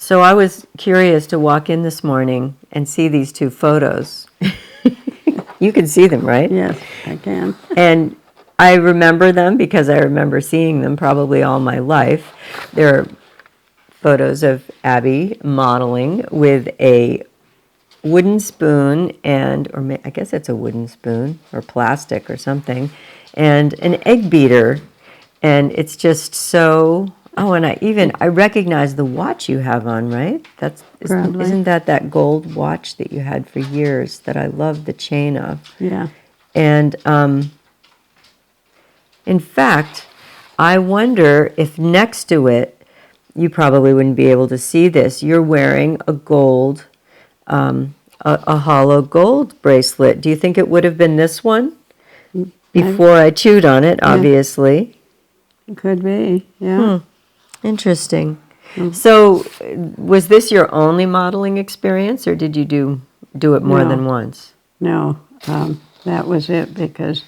So I was curious to walk in this morning and see these two photos. You can see them, right? Yes, I can. And I remember them because I remember seeing them probably all my life. They're photos of Abbie modeling with a wooden spoon I guess it's a wooden spoon or plastic or something, and an egg beater. And it's just so, oh, and I recognize the watch you have on, right? Probably. Isn't that gold watch that you had for years that I love the chain of? Yeah. And in fact, I wonder if next to it, you probably wouldn't be able to see this, you're wearing a gold, a hollow gold bracelet. Do you think it would have been this one? Before I chewed on it, obviously. It could be, yeah. Interesting. So, was this your only modeling experience, or did you do it more than once? No, that was it because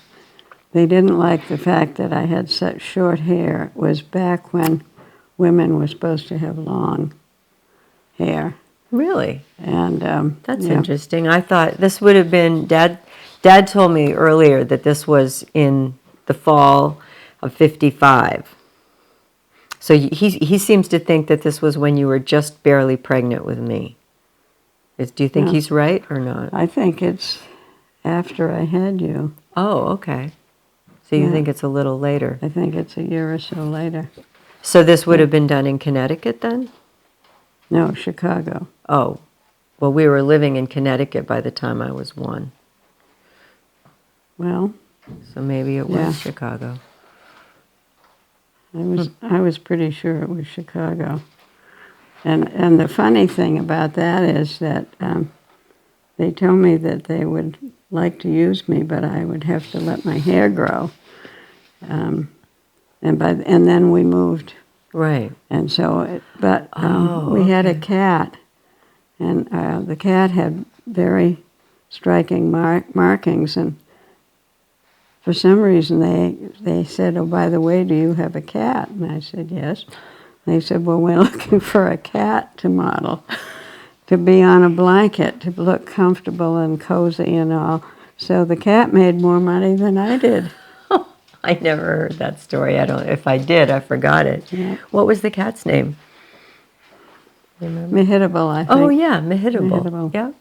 they didn't like the fact that I had such short hair. It was back when women were supposed to have long hair. Really? And That's interesting. I thought this would have been, Dad told me earlier that this was in the fall of 55. So he seems to think that this was when you were just barely pregnant with me. Do you think he's right or not? I think it's after I had you. Oh, okay. So you think it's a little later. I think it's a year or so later. So this would have been done in Connecticut then? No, Chicago. Oh, well, we were living in Connecticut by the time I was 1. Well, so maybe it was Chicago. I was pretty sure it was Chicago. And the funny thing about that is that they told me that they would like to use me, but I would have to let my hair grow. And then we moved. Right. And so, we had a cat, and the cat had very striking markings, and for some reason they said, "Oh, by the way, do you have a cat?" And I said, "Yes." They said, "Well, we're looking for a cat to model, to be on a blanket, to look comfortable and cozy and all." So the cat made more money than I did. I never heard that story. If I did, I forgot it. Yeah. What was the cat's name? Mehitable, I think. Oh, yeah, Mehitable. Mehitable. Yeah.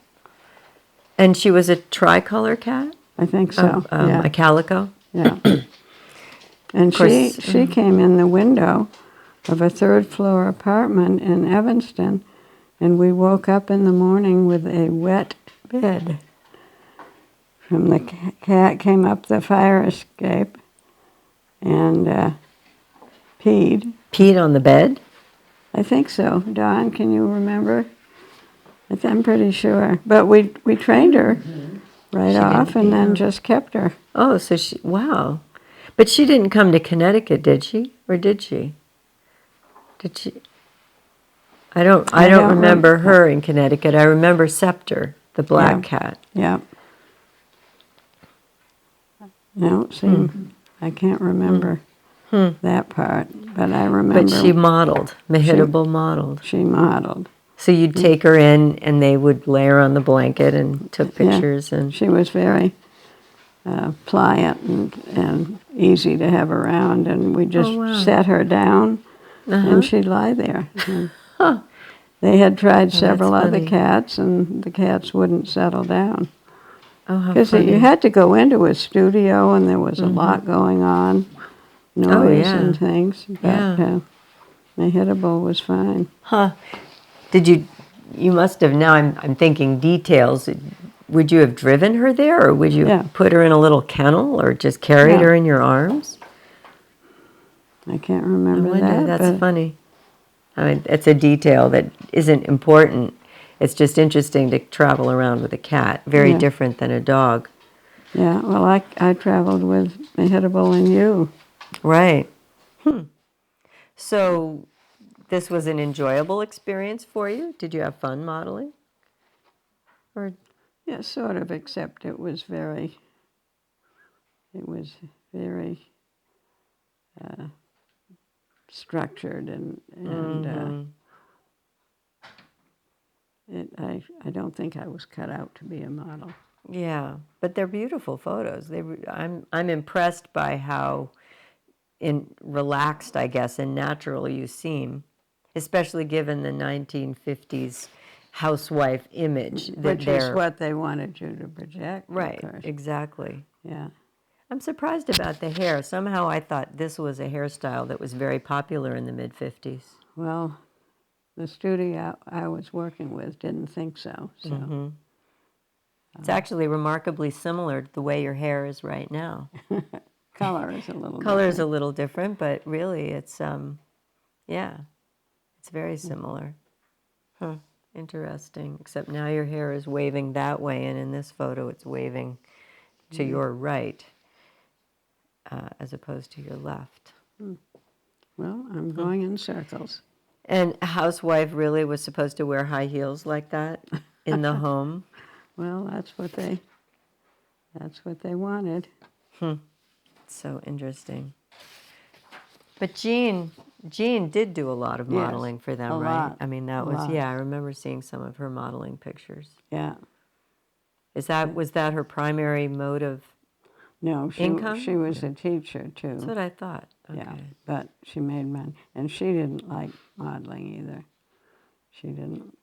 And she was a tricolor cat? I think so, yeah. A calico? Yeah. And she came in the window of a third-floor apartment in Evanston, and we woke up in the morning with a wet bed. From the cat came up the fire escape and peed. Peed on the bed? I think so. Dawn, can you remember? I'm pretty sure. But we trained her right off and then just kept her. Oh, wow. But she didn't come to Connecticut, did she? Or did she? Did she? I don't remember her in Connecticut. I remember Scepter, the black cat. Yeah. No, see, I can't remember that part, but I remember. But she modeled. Mehitable modeled. She modeled. So you'd take her in, and they would lay her on the blanket and took pictures. Yeah. And she was very pliant and easy to have around, and we just set her down, and she'd lie there. They had tried several other cats, and the cats wouldn't settle down. Oh, how Because funny. you had to go into a studio, and there was a lot going on, noise and things. But Mehitable was fine. Huh. You must have, now I'm thinking details. Would you have driven her there, or would you put her in a little kennel, or just carried her in your arms? I can't remember that. That's funny. I mean, it's a detail that isn't important. It's just interesting to travel around with a cat. Very different than a dog. Yeah, well, I traveled with Mehitable and you. Right. So this was an enjoyable experience for you? Did you have fun modeling? Or Yeah, sort of, except it was very structured and I don't think I was cut out to be a model. Yeah, but they're beautiful photos. I'm impressed by how relaxed, I guess, and natural you seem, especially given the 1950s housewife image that Which is they're what they wanted you to project, of right. course. Exactly. Yeah. I'm surprised about the hair. Somehow I thought this was a hairstyle that was very popular in the mid-50s. Well, the studio I was working with didn't think so. So It's actually remarkably similar to the way your hair is right now. color is a little Color's a different. little different, but really it's yeah, it's very similar. Huh, interesting. Except now your hair is waving that way, and in this photo it's waving to your right as opposed to your left. Well, I'm going in circles. And a housewife really was supposed to wear high heels like that in the home? Well, that's what they wanted. So interesting. But Jean did do a lot of Yes, modeling for them, a right? lot, I mean, that a was, lot. yeah, I remember seeing some of her modeling pictures. Yeah. Was that her primary mode of No, income? she was a teacher too. That's what I thought. Okay. Yeah, but she made money, and she didn't like modeling either. She didn't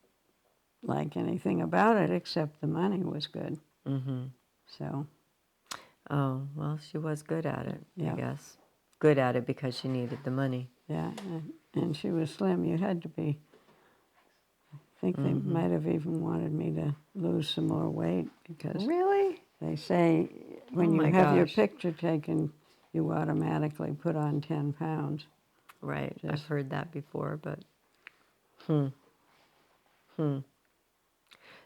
like anything about it except the money was good. Mm-hmm. So Oh, well, she was good at it, I Yeah. guess. Good at it because she needed the money. yeah, and she was slim. You had to be. I think they might have even wanted me to lose some more weight because Really? they say when Oh you my have your gosh. picture taken, you automatically put on 10 pounds. Right. I've Just- heard that before, but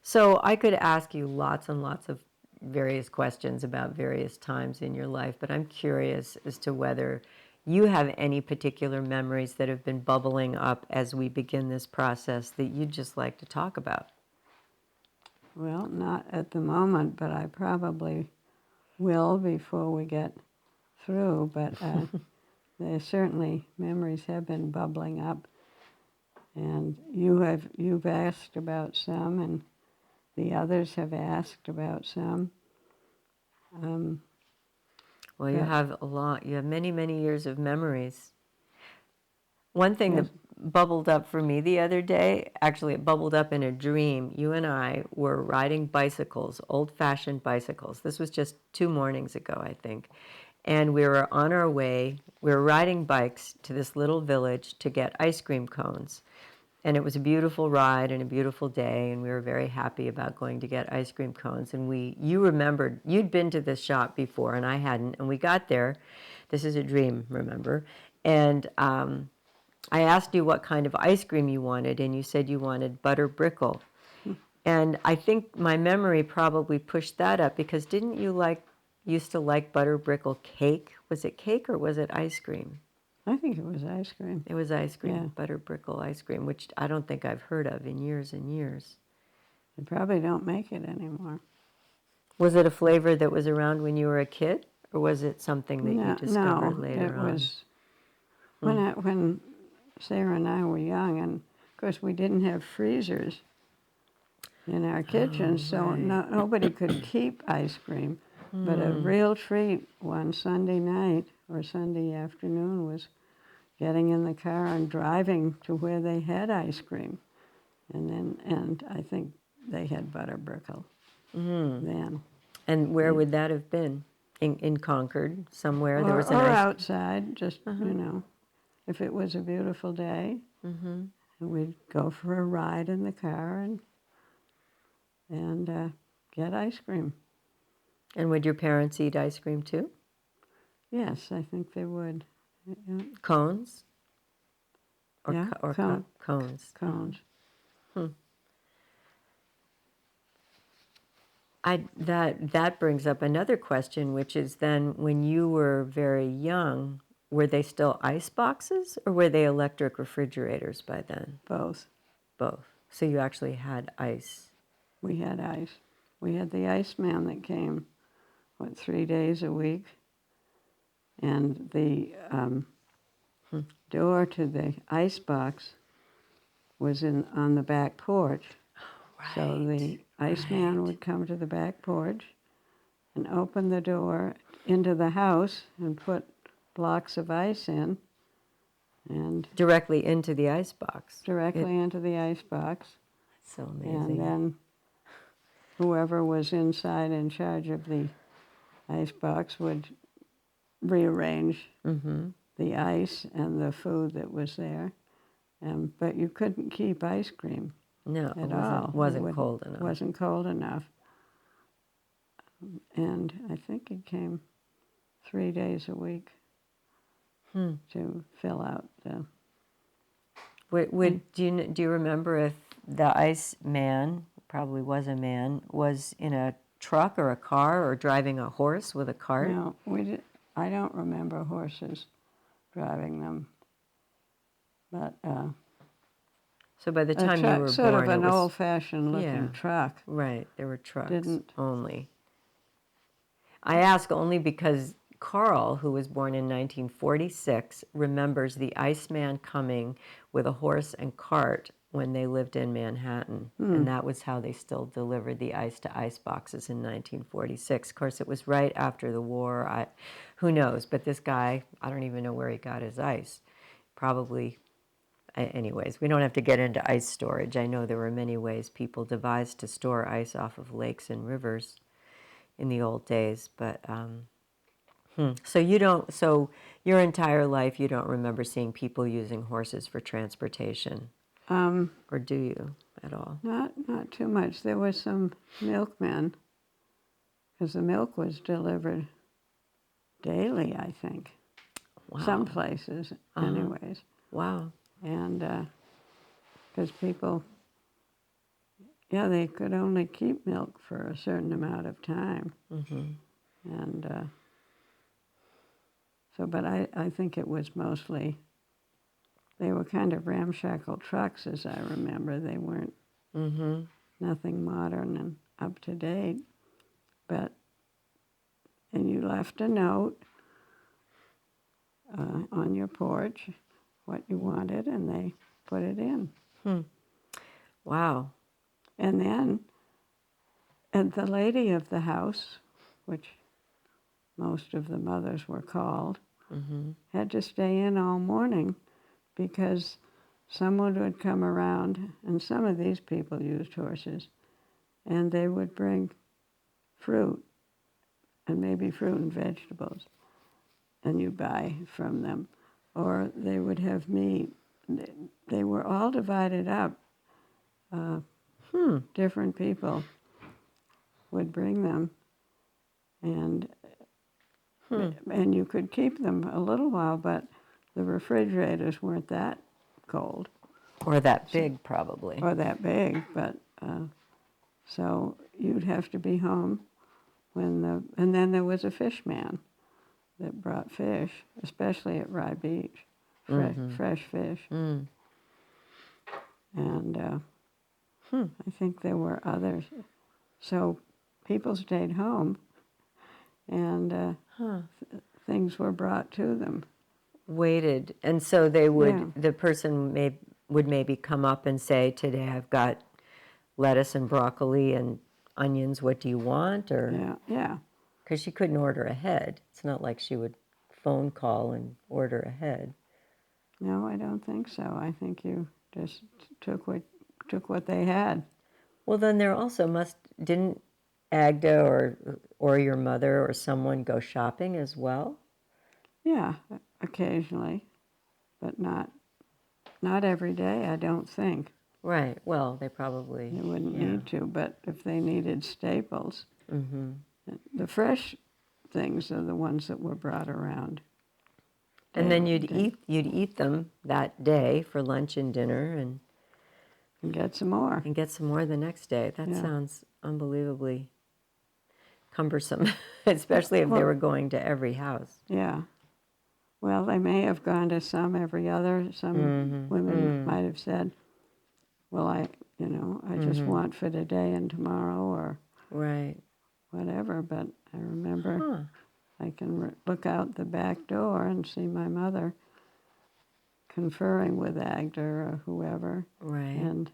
So I could ask you lots and lots of various questions about various times in your life, but I'm curious as to whether you have any particular memories that have been bubbling up as we begin this process that you'd just like to talk about. Well, not at the moment, but I probably will before we get through. But there certainly memories have been bubbling up, and you've asked about some, and the others have asked about some. Well, you But have a lot. You have many, many years of memories. One thing yes, that bubbled up for me the other day, actually it bubbled up in a dream. You and I were riding bicycles, old-fashioned bicycles. This was just 2 mornings ago, I think. And we were on our way, we were riding bikes to this little village to get ice cream cones. And it was a beautiful ride and a beautiful day, and we were very happy about going to get ice cream cones. And you remembered, you'd been to this shop before, and I hadn't. And we got there. This is a dream, remember? And I asked you what kind of ice cream you wanted, and you said you wanted butter brickle. And I think my memory probably pushed that up because didn't you used to like butter brickle cake? Was it cake or was it ice cream? I think it was ice cream. It was ice cream, Yeah. butter brickle ice cream, which I don't think I've heard of in years and years. They probably don't make it anymore. Was it a flavor that was around when you were a kid, or was it something that you discovered No, later it on? was when Sarah and I were young, and of course we didn't have freezers in our kitchen, so nobody could keep ice cream. But a real treat one Sunday night or Sunday afternoon was getting in the car and driving to where they had ice cream, and I think they had butter brickle then. And where would that have been? In Concord, somewhere? There was an Or ice outside, just, if it was a beautiful day, and we'd go for a ride in the car and get ice cream. And would your parents eat ice cream too? Yes, I think they would. Yeah, Cones? Or, Yeah, cones? cones. That brings up another question, which is then when you were very young, were they still ice boxes or were they electric refrigerators by then? Both. Both. So you actually had ice. We had ice. We had the iceman that came, 3 days a week? And the door to the ice box was on the back porch. So the iceman would come to the back porch and open the door into the house and put blocks of ice in, and Directly into the ice box. directly into the ice box. That's so And amazing. then whoever was inside in charge of the ice box would rearrange the ice and the food that was there. But you couldn't keep ice cream No, at it all. wasn't cold enough. Wasn't cold enough. And I think it came 3 days a week to fill out the... Do you remember if the ice man, probably was a man, was in a truck or a car or driving a horse with a cart? No, I don't remember horses driving them. But So by the time you were sort born, of an it was old-fashioned looking truck. right. There were trucks Didn't... only. I ask only because Carl, who was born in 1946, remembers the Iceman coming with a horse and cart when they lived in Manhattan. And that was how they still delivered the ice to ice boxes in 1946. Of course, it was right after the war. Who knows? But this guy, I don't even know where he got his ice. Probably, anyways, we don't have to get into ice storage. I know there were many ways people devised to store ice off of lakes and rivers in the old days, but so you don't. So your entire life, you don't remember seeing people using horses for transportation, or do you at all? Not too much. There was some milkmen, because the milk was delivered daily, I think. Wow. Some places, anyways. Wow. And because people, they could only keep milk for a certain amount of time. And but I think it was mostly, they were kind of ramshackle trucks, as I remember. They weren't nothing modern and up to date. And you left a note on your porch, what you wanted, and they put it in. Wow. And then, and the lady of the house, which most of the mothers were called, had to stay in all morning because someone would come around, and some of these people used horses, and they would bring fruit, and maybe fruit and vegetables, and you buy from them. Or they would have meat. They were all divided up. Different people would bring them, and you could keep them a little while, but the refrigerators weren't that cold. Or that big, probably. Or that big, but so you'd have to be home and then there was a fish man that brought fish, especially at Rye Beach, fresh fish. And I think there were others. So people stayed home, and things were brought to them. Waited, and so they would. Yeah. The person would maybe come up and say, "Today I've got lettuce and broccoli and onions. What do you want?" Or Yeah. because she couldn't order ahead. It's not like she would phone call and order ahead. No, I don't think so. I think you just took what they had. Well, then there also didn't Agda or your mother or someone go shopping as well? Yeah, occasionally, but not every day, I don't think. Right. Well, they probably... They wouldn't need to, but if they needed staples, the fresh things are the ones that were brought around. And then you'd eat them that day for lunch and dinner and get some more. And get some more the next day. That sounds unbelievably cumbersome, especially if they were going to every house. Yeah. Well, they may have gone to some every other. Some women might have said, well, I just want for today and tomorrow or whatever. But I remember I can look out the back door and see my mother conferring with Agda or whoever. Right. And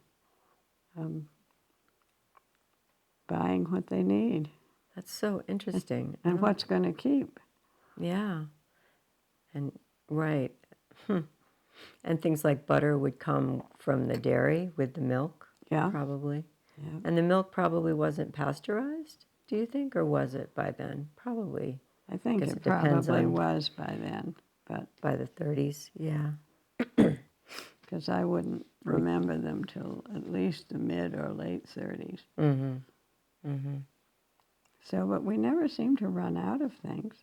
buying what they need That's so interesting. and what's going to keep. Yeah. And right. And things like butter would come from the dairy with the milk, Yeah. probably. Yeah. And the milk probably wasn't pasteurized, do you think, or was it by then? Probably. I think Guess it it depends probably on was by then, but by the 30s. Yeah. because I wouldn't remember them till at least the mid or late 30s. Mm-hmm. Mm-hmm. So, but we never seemed to run out of things.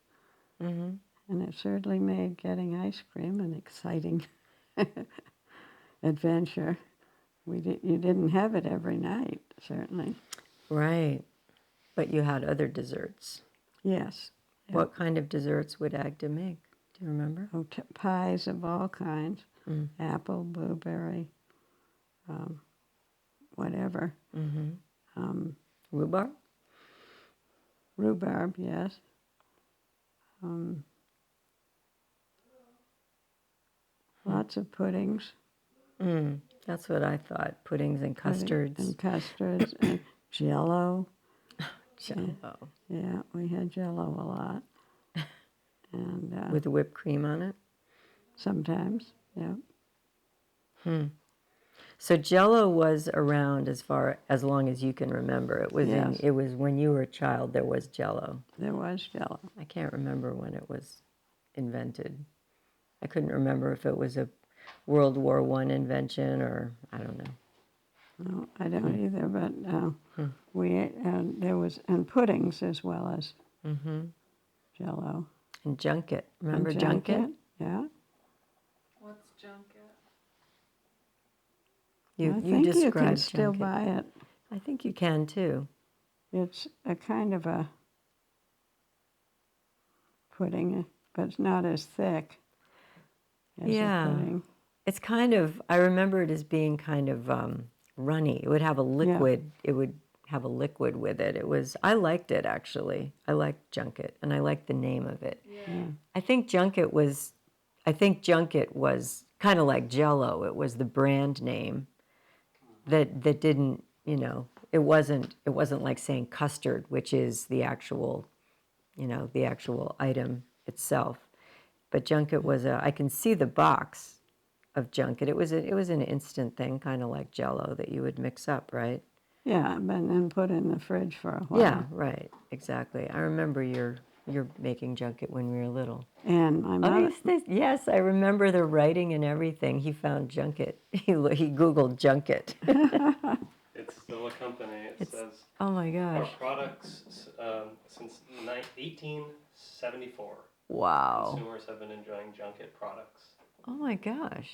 Mm-hmm. And it certainly made getting ice cream an exciting adventure. You didn't have it every night, certainly. Right. But you had other desserts. Yes. Yeah. What kind of desserts would Agda make? Do you remember? Oh, pies of all kinds. Apple, blueberry, whatever. Mm-hmm. Rhubarb? Rhubarb, yes. Lots of puddings. That's what I thought. Puddings and custards. And custards and Jell-O. Jell-O. Yeah, we had Jell-O a lot. And With whipped cream on it? sometimes, yeah. So Jell-O was around as long as you can remember. It was Yes. it was when you were a child there was Jell-O. There was Jell-O. I can't remember when it was invented. I couldn't remember if it was a World War I invention or I don't know. No, I don't either, but there was, and puddings as well as Jell-O. And junket. Remember And junket? Yeah. What's junket? You I think you can described still junket. buy it. I think you can too. It's a kind of a pudding, but it's not as thick as Yeah. a pudding. It's kind of, I remember it as being kind of runny. It would have a liquid. It would have a liquid with it. I liked it actually. I liked junket and I liked the name of it. Yeah. I think junket was kind of like Jell-O. It was the brand name that didn't, it wasn't like saying custard, which is the actual item itself. But junket was I can see the box of junket. It was an instant thing, kind of like Jell-O that you would mix up, right? Yeah, but then put in the fridge for a while. Yeah, right, exactly. I remember you're making junket when we were little. And my Oh, mother, yes, I remember the writing and everything. He found junket. He Googled junket. It's still a company. It says Oh my our gosh! products since 1874. Wow! Consumers have been enjoying junket products. Oh my gosh!